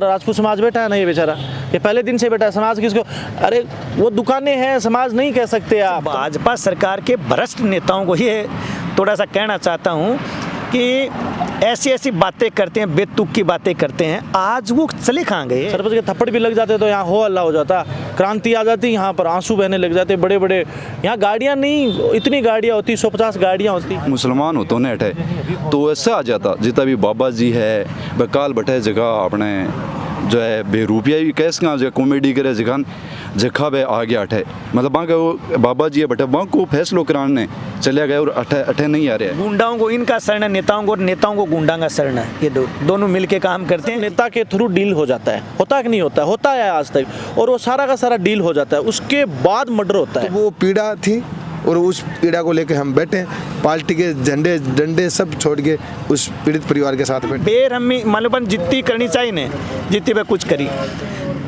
राजपूत समाज बैठा है ना, ये बेचारा ये पहले दिन से बैठा है। समाज किसको, अरे वो दुकानें हैं, समाज नहीं कह सकते आप। भाजपा सरकार के भ्रष्ट नेताओं को ये थोड़ा सा कहना चाहता हूँ कि ऐसी ऐसी बातें करते हैं, बेतुक की बातें करते हैं। आज वो चले कहाँ गए? सरपंच के थप्पड़ भी लग जाते तो यहाँ हो हल्ला हो जाता, क्रांति आ जाती, यहाँ पर आंसू बहने लग जाते बड़े बड़े। यहाँ गाड़ियाँ नहीं, इतनी गाड़ियाँ होती, 150 गाड़ियाँ होती। मुसलमान हो तो नेट है तो ऐसा आ जाता, जितना भी बाबा जी है बकाल बटे जगह अपने जो है बेरूपिया भी कैस का जो कॉमेडी करे जगह बे आ गया अठे, मतलब वहाँ का बाबा जी है बटे वहाँ को फैसलो कराने चले गए और अठे नहीं आ रहे हैं। गुंडाओं को इनका शरण है, नेताओं को गुंडा का शरण है। ये दोनों मिलके काम करते हैं। नेता के थ्रू डील हो जाता है, होता कि नहीं होता है? होता है आज तक, और वो सारा का सारा डील हो जाता है, उसके बाद मर्डर होता है। तो वो पीड़ा थी और उस पीड़ा को लेकर हम बैठे, पार्टी के झंडे डंडे सब छोड़ के उस पीड़ित परिवार के साथ बैठे। बेरहमी मालूम जितनी करनी चाहिए ने जितनी वह कुछ करी,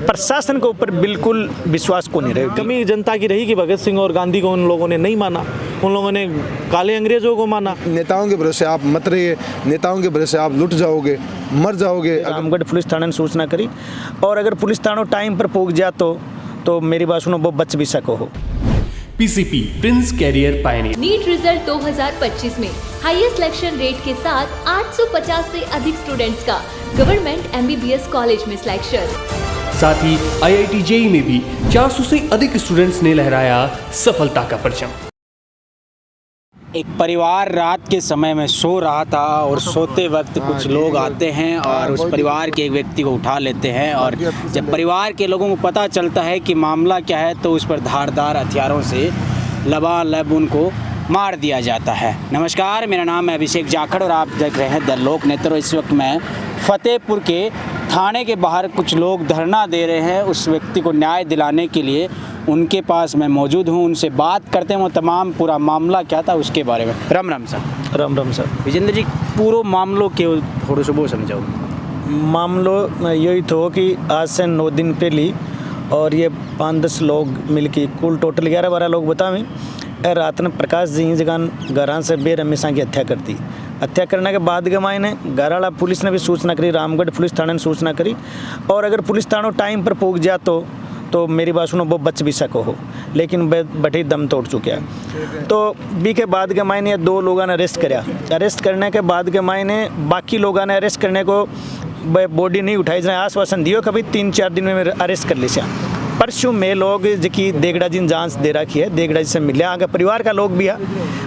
प्रशासन के ऊपर बिल्कुल विश्वास को नहीं रहे। कमी जनता की रही कि भगत सिंह और गांधी को उन लोगों ने नहीं माना, उन लोगों ने काले अंग्रेजों को माना। नेताओं के भरोसे आप मत रहिए, नेताओं के भरोसे आप लुट जाओगे, मर जाओगे। रामगढ़ पुलिस थाने ने सूचना करी, और अगर पुलिस थाना टाइम पर पहुंच जाए तो मेरी बात सुनो, वो बच भी सको हो। PCP Prince Career Pioneer. NEET result 2025 में हाईएस्ट सिलेक्शन रेट के साथ 850 से अधिक स्टूडेंट्स का गवर्नमेंट एमबीबीएस कॉलेज में सिलेक्शन। साथ ही आईआईटी जेईई में भी 400 से अधिक स्टूडेंट्स ने लहराया सफलता का परचम। एक परिवार रात के समय में सो रहा था और सोते वक्त कुछ लोग आते हैं और उस परिवार के एक व्यक्ति को उठा लेते हैं, और जब परिवार के लोगों को पता चलता है कि मामला क्या है तो उस पर धारदार हथियारों से लबालब उनको मार दिया जाता है। नमस्कार, मेरा नाम है अभिषेक जाखड़ और आप देख रहे हैं द लोक नेत्र। इस वक्त मैं फतेहपुर के थाने के बाहर कुछ लोग धरना दे रहे हैं उस व्यक्ति को न्याय दिलाने के लिए। उनके पास मैं मौजूद हूं, उनसे बात करते हैं वो तमाम पूरा मामला क्या था उसके बारे में। राम राम सर। राम राम सर। विजेंद्र जी, पूरा मामलों के थोड़ा सा वो समझाओ। मामलो यही था कि आज से 9 दिन पहले और ये 5-10 लोग मिलके कुल टोटल 11-12 लोग बतावें, रात में प्रकाश जी जगह घरान से बेरहमीसा की हत्या करती। हत्या करने के बाद गवाए ने घराला पुलिस ने भी सूचना करी, रामगढ़ पुलिस थाने ने सूचना करी, और अगर पुलिस थाना टाइम पर पहुंच जा तो मेरी बात सुनो, वो बच भी सको हो, लेकिन बटे दम तोड़ चुके हैं। तो बी के बाद के मायने 2 लोगों ने अरेस्ट कराया। अरेस्ट करने के बाद के मायने बाकी लोगों ने अरेस्ट करने को बॉडी नहीं उठाई, जाए आश्वासन दियो कभी 3-4 दिन में अरेस्ट कर लिया। परसों में लोग जिकी देगड़ा जी जांच दे रखी है, देगड़ा जी से मिले, आगे परिवार का लोग भी है।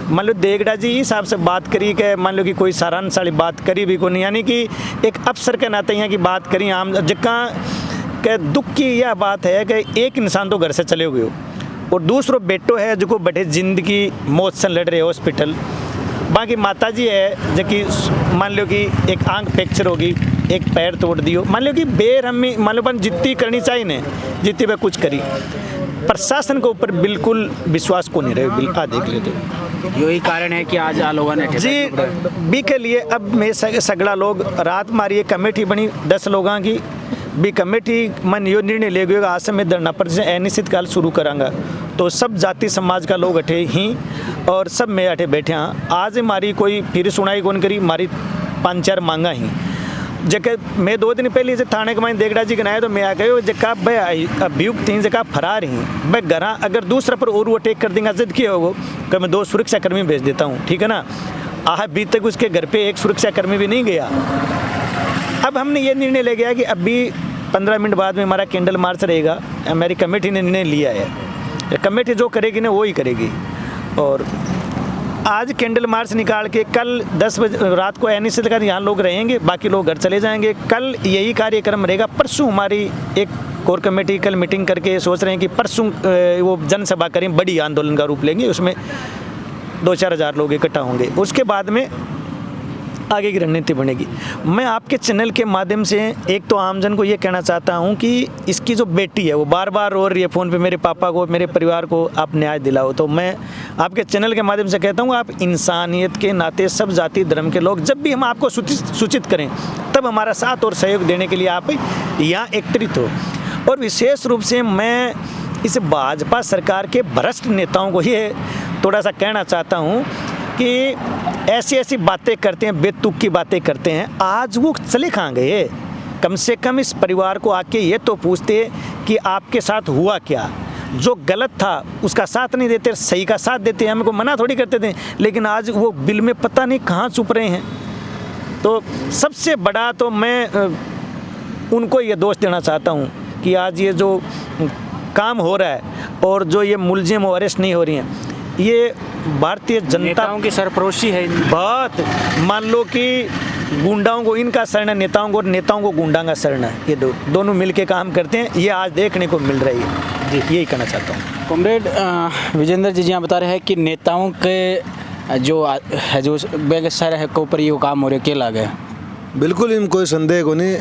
मान लो देगड़ा जी इस हिसाब से बात करी कि मान लो कि कोई सारांश वाली बात करी भी को नहीं, यानी कि एक अफसर के नाते यहाँ की बात करी आम जगह के। दुख की यह बात है कि एक इंसान तो घर से चले हुए हो और दूसरो बेटो है जो को बड़े जिंदगी मौत से लड़ रहे हॉस्पिटल। बाकी माता जी है जो कि मान लो कि एक आंख फ्रैक्चर होगी, एक पैर तोड़ दियो, मान लो कि बेरहमी मान लो जितनी करनी चाहिए ने जितनी वह कुछ करी। प्रशासन के ऊपर बिल्कुल विश्वास को नहीं रहे। देख लेते यही कारण है कि आज लोगों ने जी बी के लिए अब मैं सगड़ा लोग रात मारी कमेटी बनी 10 लोगों की। बी कमेटी मन यो निर्णय ले गए आज से मैं धरना पर से अनिश्चित काल शुरू करांगा, तो सब जाति समाज का लोग अठे ही और सब मैं अठे बैठे हाँ। आज हमारी कोई फिर सुनाई कौन करी, मारी 5-4 मांगा ही जगह। मैं 2 दिन पहले से थाने के माइन देगड़ा जी गनाया तो मैं आ गए जगह भाई अभियुक्त 3 जगह फरार ही भाई घर, अगर दूसरा पर और अटैक कर देंगे जिद किया होगा कि मैं 2 सुरक्षाकर्मी भेज देता हूँ, ठीक है ना। अभी तक उसके घर पे एक सुरक्षाकर्मी भी नहीं गया। अब हमने ये निर्णय ले गया कि अभी 15 मिनट बाद में हमारा कैंडल मार्च रहेगा। हमारी कमेटी ने निर्णय लिया है, कमेटी जो करेगी ना वो ही करेगी। और आज कैंडल मार्च निकाल के कल 10 बजे रात को अनिश्चित काल यहाँ लोग रहेंगे, बाकी लोग घर चले जाएंगे। कल यही कार्यक्रम रहेगा। परसों हमारी एक कोर कमेटी कल मीटिंग करके सोच रहे हैं कि परसों वो जनसभा करें, बड़ी आंदोलन का रूप लेंगे, उसमें 2-4 हज़ार लोग इकट्ठा होंगे। उसके बाद में आगे की रणनीति बनेगी। मैं आपके चैनल के माध्यम से एक तो आमजन को ये कहना चाहता हूँ कि इसकी जो बेटी है वो बार बार रो रही है फ़ोन पे, मेरे पापा को, मेरे परिवार को आप न्याय दिलाओ। तो मैं आपके चैनल के माध्यम से कहता हूँ, आप इंसानियत के नाते सब जाति धर्म के लोग जब भी हम आपको सूचित करें तब हमारा साथ और सहयोग देने के लिए आप यहाँ एकत्रित हो। और विशेष रूप से मैं इस भाजपा सरकार के भ्रष्ट नेताओं को ये थोड़ा सा कहना चाहता हूँ कि ऐसी ऐसी बातें करते हैं, बेतुक की बातें करते हैं। आज वो चले कहाँ गए? कम से कम इस परिवार को आके ये तो पूछते कि आपके साथ हुआ क्या। जो गलत था उसका साथ नहीं देते, सही का साथ देते, हमको मना थोड़ी करते थे, लेकिन आज वो बिल में पता नहीं कहाँ छुप रहे हैं। तो सबसे बड़ा तो मैं उनको ये दोष देना चाहता हूँ कि आज ये जो काम हो रहा है और जो ये मुलजिम वो अरेस्ट नहीं हो रही हैं, ये भारतीय जनता नेताओं की सरफरोशी है। बहुत, मान लो कि गुंडाओं को इनका शरण है नेताओं को, और नेताओं को गुंडा का शरण है। ये दोनों मिलके काम करते हैं, ये आज देखने को मिल रही है जी। यही कहना चाहता हूँ। कॉमरेड विजेंद्र जी यहाँ बता रहे हैं कि नेताओं के जो है जो बेगसर है के ऊपर ये काम हो रहे के लागे। बिल्कुल इन कोई संदेह को नहीं,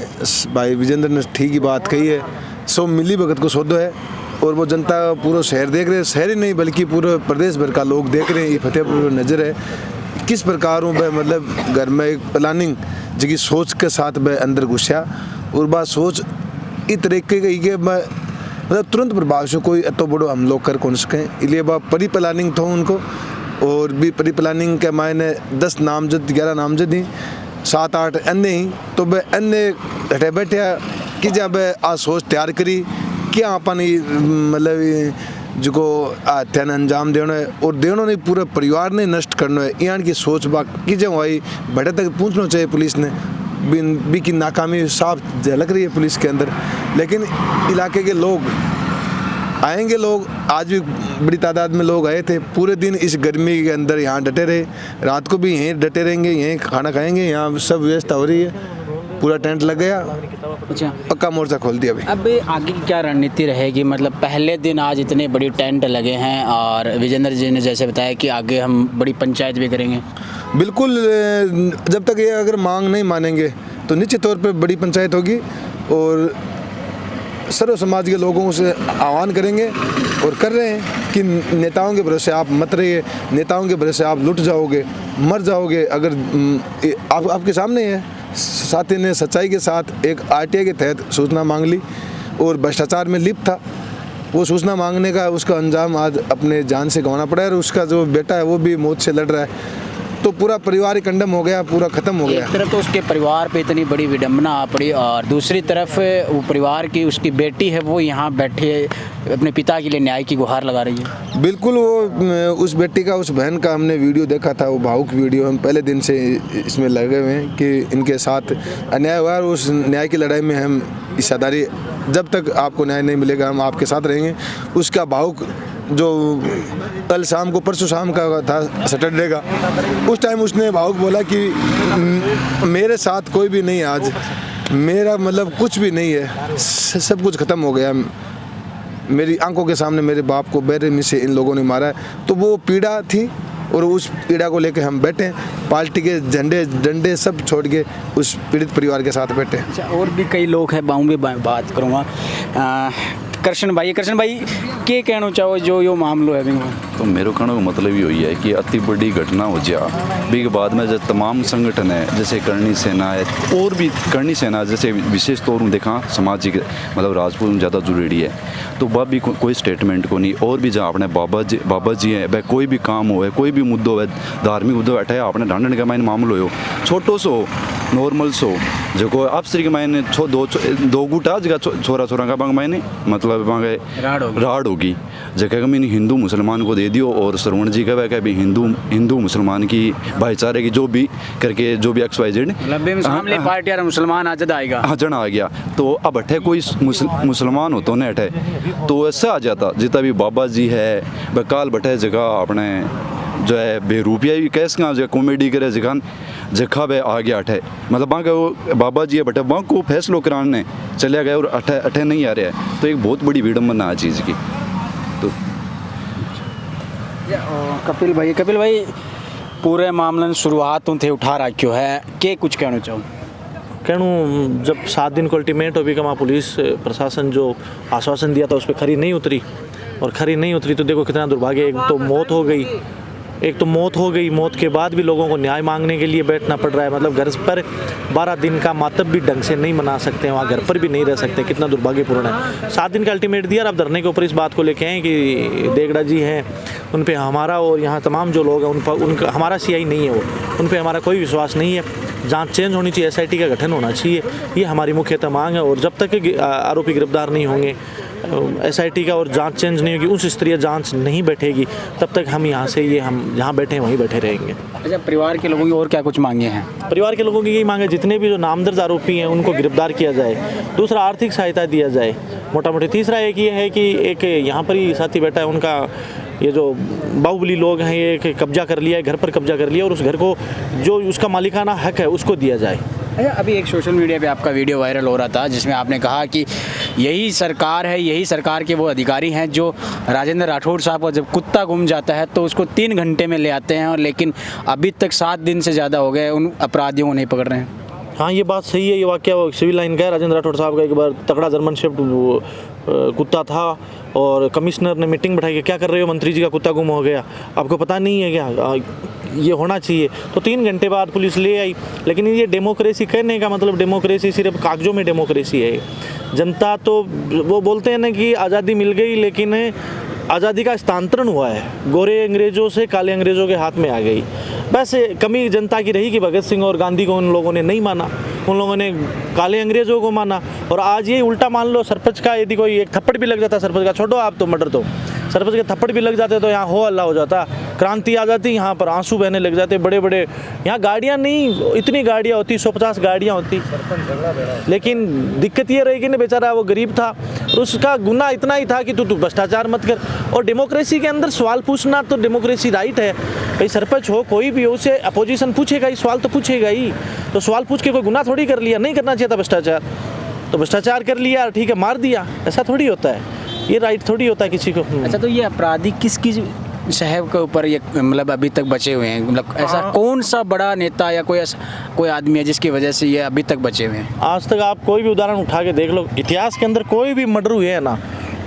भाई विजेंद्र ने ठीक ही बात कही है। सो मिली भगत को सौदो है और वो जनता पूरा शहर देख रहे हैं, शहर ही नहीं बल्कि पूरे प्रदेश भर का लोग देख रहे हैं। ये फतेहपुर नज़र है किस प्रकार वह मतलब घर में एक प्लानिंग जिसकी सोच के साथ वह अंदर घुसा, और बात सोच इस तरीके की कि मैं मतलब तुरंत प्रभाव से कोई तो बड़ो हम लोग कर कौन सकें, इसलिए वह परी प्लानिंग था उनको। और भी परी प्लानिंग के मायने 10 नामजद 11 नामजद ही 7-8 अन्य ही, तो वह अन्य हटे बैठे कि जब आज सोच तैयार करी क्या अपन मतलब जो हत्या ने अंजाम देना है और देना नहीं पूरे परिवार ने नष्ट करना है, यहाँ की सोच बात की जब आई बड़े तक पूछना चाहिए पुलिस ने। बी की नाकामी साफ झलक रही है पुलिस के अंदर, लेकिन इलाके के लोग आएंगे, लोग आज भी बड़ी तादाद में लोग आए थे, पूरे दिन इस गर्मी के अंदर यहाँ डटे रहे, रात को भी यहीं डटे रहेंगे, यहीं खाना खाएंगे, यहाँ सब व्यवस्था हो रही है, पूरा टेंट लग गया, अच्छा पक्का मोर्चा खोल दिया अभी। अब आगे की क्या रणनीति रहेगी? मतलब पहले दिन आज इतने बड़ी टेंट लगे हैं और विजेंद्र जी ने जैसे बताया कि आगे हम बड़ी पंचायत भी करेंगे। बिल्कुल, जब तक ये अगर मांग नहीं मानेंगे तो निश्चित तौर पे बड़ी पंचायत होगी और सर्व समाज के लोगों से आह्वान करेंगे और कर रहे हैं कि नेताओं के भरोसे आप मत रहिए, नेताओं के भरोसे आप लुट जाओगे, मर जाओगे। अगर आपके सामने है, साथी ने सच्चाई के साथ एक आरटीआई के तहत सूचना मांग ली और भ्रष्टाचार में लिप्त था, वो सूचना मांगने का उसका अंजाम आज अपने जान से गंवाना पड़ा है और उसका जो बेटा है वो भी मौत से लड़ रहा है। तो पूरा परिवार ही कंडम हो गया, पूरा खत्म हो गया। एक तरफ तो उसके परिवार पे इतनी बड़ी विडंबना आ पड़ी और दूसरी तरफ वो परिवार की उसकी बेटी है वो यहाँ बैठे अपने पिता के लिए न्याय की गुहार लगा रही है। बिल्कुल, वो उस बेटी का उस बहन का हमने वीडियो देखा था, वो भावुक वीडियो। हम पहले दिन से इसमें लगे हुए हैं कि इनके साथ अन्याय हुआ और उस न्याय की लड़ाई में हम हिस्सेदारी, जब तक आपको न्याय नहीं मिलेगा हम आपके साथ रहेंगे। उसका भावुक जो कल शाम को परसों शाम का था सैटरडे का, उस टाइम उसने भावुक बोला कि मेरे साथ कोई भी नहीं है आज, मेरा मतलब कुछ भी नहीं है, सब कुछ ख़त्म हो गया, मेरी आंखों के सामने मेरे बाप को बेरहमी से इन लोगों ने मारा है। तो वो पीड़ा थी और उस पीड़ा को लेकर हम बैठे, पार्टी के झंडे डंडे सब छोड़ के उस पीड़ित परिवार के साथ बैठे। अच्छा, और भी कई लोग हैं, बाहू में बात करूँगा। कृष्ण भाई के कहना चाहो जो यो मामलो है? तो मेरे कहने का मतलब ये है कि अति बड़ी घटना हो जा भी के बाद में जो तमाम संगठन है जैसे करणी सेना है और भी करणी सेना जैसे विशेष तौर पर देखा सामाजिक मतलब राजपूत में ज़्यादा जरूरी है, तो वह भी कोई स्टेटमेंट को नहीं। और भी जहाँ अपने बाबा जी हैं, वह कोई भी काम हो कोई भी मुद्दो है धार्मिक मुद्दो बैठे अपने ढांढन के मायने मामलो हो छोटो सो नॉर्मल सो जो अफसर के मायने दो गुटा जगह छोरा छोरा का बांग मायने मतलब राड होगी जगह मैंने हिंदू मुसलमान को दे दियो और श्रवण जी का वह भी हिंदू मुसलमान की भाईचारे की जो भी करके जो भी XYZ पार्टी और मुसलमान आज आएगा हाँ जन आ गया। तो अब अठे कोई मुसलमान हो तो नहीं अठे तो ऐसा आ जाता जितना भी बाबा जी है वह काल बटे जगह अपने जो है बेरूपिया भी कैस का जो कॉमेडी करे जखा वे आ गया अठे मतलब वहाँ का बाबा जी है बटे वहाँ को फैसलो कराने चले गए और अठे नहीं आ रहा है। तो एक बहुत बड़ी विडम्बना है चीज़ की। तो कपिल भाई पूरे मामले शुरुआत थे उठा रखियो है के कुछ कहना चाहूँ? कहूँ जब 7 दिन को अल्टीमेट हो भी कमा पुलिस प्रशासन जो आश्वासन दिया था उस पर खरी नहीं उतरी और खरी नहीं उतरी तो देखो कितना दुर्भाग्य, एक तो मौत हो गई, एक तो मौत हो गई, मौत के बाद भी लोगों को न्याय मांगने के लिए बैठना पड़ रहा है। मतलब घर पर 12 दिन का मातम भी ढंग से नहीं मना सकते, वहाँ घर पर भी नहीं रह सकते। कितना दुर्भाग्यपूर्ण है। 7 दिन का अल्टीमेट दिया, अब धरने के ऊपर इस बात को लेके हैं कि देगड़ा जी हैं, उन पे हमारा और यहाँ तमाम जो लोग हैं उन पर उनका हमारा CI नहीं है, वो उन पे हमारा कोई विश्वास नहीं है। जांच चेंज होनी चाहिए, SIT का गठन होना चाहिए, ये हमारी मुख्यतः मांग है। और जब तक आरोपी गिरफ्तार नहीं होंगे, SIT का और जांच चेंज नहीं होगी, उस स्तरीय जांच नहीं बैठेगी, तब तक हम यहाँ से हम जहाँ बैठे हैं वहीं बैठे रहेंगे। अच्छा, परिवार के लोगों की और क्या कुछ मांगे हैं? परिवार के लोगों की यही मांग है, जितने भी जो नामजद आरोपी हैं उनको गिरफ्तार किया जाए। दूसरा, आर्थिक सहायता दिया जाए मोटा मोटी। तीसरा एक ये है कि एक यहाँ पर ही साथी बैठा है, उनका ये जो बाहुबली लोग हैं ये कब्जा कर लिया है, घर पर कब्जा कर लिया, और उस घर को जो उसका मालिकाना हक है उसको दिया जाए। अच्छा, अभी एक सोशल मीडिया पे आपका वीडियो वायरल हो रहा था जिसमें आपने कहा कि यही सरकार है, यही सरकार के वो अधिकारी हैं जो राजेंद्र राठौड़ साहब को जब कुत्ता गुम जाता है तो उसको 3 घंटे में ले आते हैं, और लेकिन अभी तक 7 दिन से ज़्यादा हो गए उन अपराधियों को नहीं पकड़ रहे हैं। हाँ, ये बात सही है। ये वाकया वो सिविल लाइन का है। राजेंद्र राठौड़ साहब का एक बार तगड़ा जर्मन शेफ़र्ड कुत्ता था, और कमिश्नर ने मीटिंग बैठाई कि क्या कर रहे हो, मंत्री जी का कुत्ता गुम हो गया, आपको पता नहीं है क्या, ये होना चाहिए। तो 3 घंटे बाद पुलिस ले आई। लेकिन ये डेमोक्रेसी कहने का मतलब, डेमोक्रेसी सिर्फ कागजों में डेमोक्रेसी है। जनता तो वो बोलते हैं ना कि आज़ादी मिल गई, लेकिन आज़ादी का हस्तांतरण हुआ है, गोरे अंग्रेज़ों से काले अंग्रेज़ों के हाथ में आ गई। बस कमी जनता की रही कि भगत सिंह और गांधी को उन लोगों ने नहीं माना, उन लोगों ने काले अंग्रेज़ों को माना। और आज ये उल्टा मान लो, सरपंच का यदि कोई एक थप्पड़ भी लग जाता, सरपंच का छोड़ो आप तो मर्डर, तो सरपंच के थप्पड़ भी लग जाते तो यहाँ हो हल्ला हो जाता, क्रांति आ जाती, यहाँ पर आंसू बहने लग जाते। बड़े बड़े यहाँ गाड़ियाँ नहीं, इतनी गाड़ियाँ होती, 150 गाड़ियाँ होती। लेकिन दिक्कत ये रहेगी ना, बेचारा वो गरीब था और उसका गुनाह इतना ही था कि तू भ्रष्टाचार मत कर। और डेमोक्रेसी के अंदर सवाल पूछना तो डेमोक्रेसी राइट है। भाई सरपंच हो, कोई भी हो, उसे अपोजिशन पूछेगा ही, सवाल तो पूछेगा ही। तो सवाल पूछ के कोई गुनाह थोड़ी कर लिया, नहीं करना चाहिए था भ्रष्टाचार, तो भ्रष्टाचार कर लिया, ठीक है, मार दिया, ऐसा थोड़ी होता है, ये राइट थोड़ी होता है किसी को। अच्छा, तो ये अपराधी किस शहर के ऊपर ये मतलब अभी तक बचे हुए हैं? मतलब ऐसा कौन सा बड़ा नेता या कोई आदमी है जिसकी वजह से ये अभी तक बचे हुए हैं? आज तक आप कोई भी उदाहरण उठा के देख लो, इतिहास के अंदर कोई भी मर्डर हुए है ना,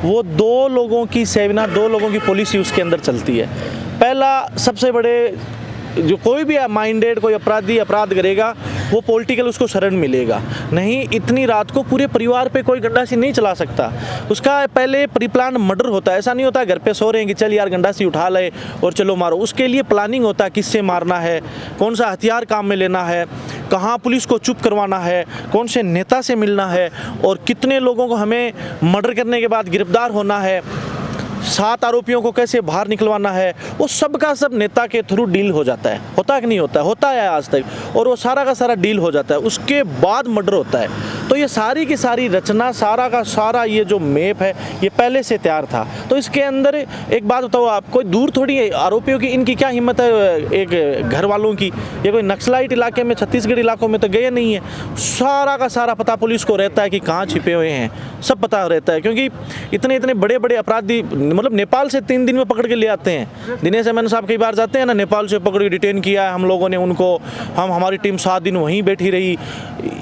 वो 2 लोगों की सेमिनार, 2 लोगों की पॉलिसी उसके अंदर चलती है। पहला, सबसे बड़े जो कोई भी माइंडेड कोई अपराधी अपराध करेगा, वो पॉलिटिकल उसको शरण मिलेगा। नहीं, इतनी रात को पूरे परिवार पे कोई गंडासी नहीं चला सकता। उसका पहले प्री प्लान मर्डर होता है। ऐसा नहीं होता घर पे सो रहे हैं कि चल यार गंडासी उठा ले और चलो मारो। उसके लिए प्लानिंग होता है, किससे मारना है, कौन सा हथियार काम में लेना है, कहाँ पुलिस को चुप करवाना है, कौन से नेता से मिलना है, और कितने लोगों को हमें मर्डर करने के बाद गिरफ्तार होना है, 7 आरोपियों को कैसे बाहर निकलवाना है, वो सब का सब नेता के थ्रू डील हो जाता है। होता है कि नहीं होता है? होता है आज तक, और वो सारा का सारा डील हो जाता है, उसके बाद मर्डर होता है। तो ये सारी की सारी रचना, सारा का सारा ये जो मैप है, ये पहले से तैयार था। तो इसके अंदर एक बात बताओ आप, कोई दूर थोड़ी है आरोपियों की, इनकी क्या हिम्मत है एक घर वालों की? ये कोई नक्सलाइट इलाके में, छत्तीसगढ़ इलाकों में तो गए नहीं है। सारा का सारा पता पुलिस को रहता है कि कहाँ छिपे हुए हैं, सब पता रहता है, क्योंकि इतने इतने बड़े बड़े अपराधी मतलब नेपाल से 3 दिन में पकड़ के ले आते हैं। दिनेश एमएन साहब कई बार जाते हैं ना, नेपाल से पकड़ के डिटेन किया है हम लोगों ने उनको, हमारी टीम 7 दिन वहीं बैठी रही।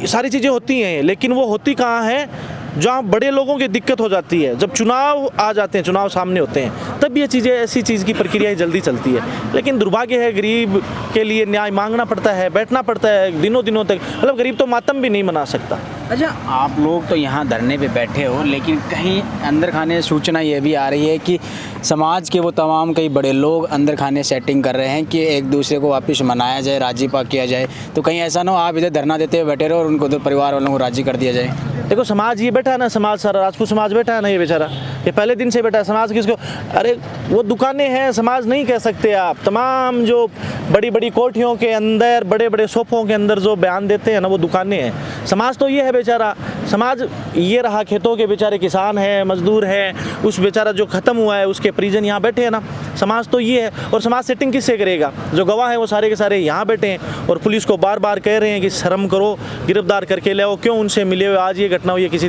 सारी चीज़ें होती हैं, लेकिन वो होती कहाँ हैं? जहाँ बड़े लोगों की दिक्कत हो जाती है, जब चुनाव आ जाते हैं, चुनाव सामने होते हैं, तब ये चीज़ें, ऐसी चीज़ की प्रक्रिया जल्दी चलती है। लेकिन दुर्भाग्य है, गरीब के लिए न्याय मांगना पड़ता है, बैठना पड़ता है दिनों दिनों तक। मतलब गरीब तो मातम भी नहीं मना सकता। अच्छा, आप लोग तो यहाँ धरने पे बैठे हो, लेकिन कहीं अंदर खाने सूचना ये भी आ रही है कि समाज के वो तमाम कई बड़े लोग अंदर खाने सेटिंग कर रहे हैं कि एक दूसरे को वापस मनाया जाए, राजी पा किया जाए। तो कहीं ऐसा ना हो आप इधर धरना देते हुए बैठे रहो और उनको तो परिवार वालों को राजी कर दिया जाए। देखो, समाज ये बैठा है ना, समाज सारा राजपूत समाज बैठा है ना, ये बेचारा ये पहले दिन से बैठा है। समाज किसको? अरे वो दुकानें हैं, समाज नहीं कह सकते आप। तमाम जो बड़ी बड़ी कोठियों के अंदर, बड़े बड़े सोफों के अंदर जो बयान देते हैं ना, वो दुकानें हैं। समाज तो ये है बेचारा, समाज ये रहा, खेतों के बेचारे किसान हैं, मजदूर हैं, उस बेचारा जो ख़त्म हुआ है उसके परिजन यहाँ बैठे हैं ना। समाज तो ये है। और समाज सेटिंग किससे करेगा? जो गवाह हैं वो सारे के सारे यहाँ बैठे हैं और पुलिस को बार बार कह रहे हैं कि शर्म करो, गिरफ्तार करके ले आओ, क्यों उनसे मिले हुए आज ये घटना हुई है, किसी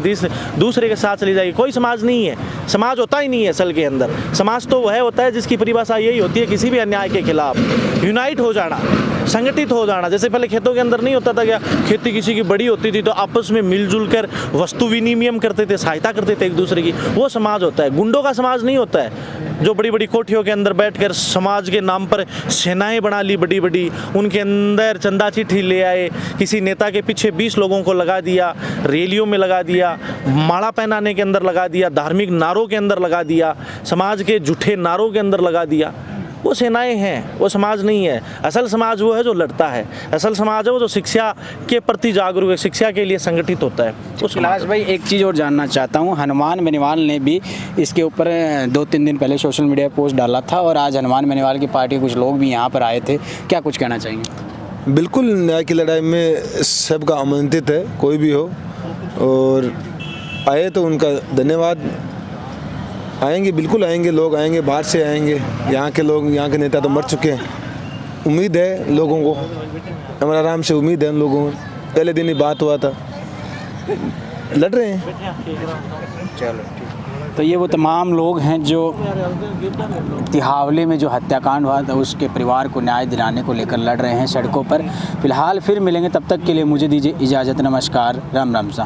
दूसरे के साथ चली जाएगी। कोई समाज नहीं है, समाज होता ही नहीं है असल के अंदर। समाज तो वह होता है जिसकी परिभाषा यही होती है किसी भी अन्याय के खिलाफ यूनाइट हो जाना। संगठित हो जाना। जैसे पहले खेतों के अंदर नहीं होता था क्या, खेती किसी की बड़ी होती थी तो आपस में मिलजुल कर वस्तु विनिमय करते थे, सहायता करते थे एक दूसरे की, वो समाज होता है। गुंडों का समाज नहीं होता है जो बड़ी बड़ी कोठियों के अंदर बैठकर समाज के नाम पर सेनाएं बना ली बड़ी बड़ी, उनके अंदर चंदा चिट्ठी ले आए, किसी नेता के पीछे 20 लोगों को लगा दिया, रैलियों में लगा दिया, माला पहनाने के अंदर लगा दिया, धार्मिक नारों के अंदर लगा दिया, समाज के झूठे नारों के अंदर लगा दिया। वो सेनाएं हैं, वो समाज नहीं है। असल समाज वो है जो लड़ता है, असल समाज है वो जो शिक्षा के प्रति जागरूक है, शिक्षा के लिए संगठित होता है। वो कैलाश भाई, एक चीज़ और जानना चाहता हूँ, हनुमान बेनीवाल ने भी इसके ऊपर 2-3 दिन पहले सोशल मीडिया पे पोस्ट डाला था और आज हनुमान बेनीवाल की पार्टी के कुछ लोग भी यहाँ पर आए थे, क्या कुछ कहना चाहेंगे? बिल्कुल, न्याय की लड़ाई में सबका आमंत्रित है, कोई भी हो, और आए तो उनका धन्यवाद। आएंगे, बिल्कुल आएंगे, लोग आएंगे, बाहर से आएंगे, यहाँ के लोग, यहाँ के नेता तो मर चुके हैं। उम्मीद है लोगों को, हमारा आराम से उम्मीद है उन लोगों को, पहले दिन ही बात हुआ था, लड़ रहे हैं। चलो तो ये वो तमाम लोग हैं जो तिहावले में जो हत्याकांड हुआ था उसके परिवार को न्याय दिलाने को लेकर लड़ रहे हैं सड़कों पर। फिलहाल फिर मिलेंगे, तब तक के लिए मुझे दीजिए इजाज़त, नमस्कार, राम राम सा।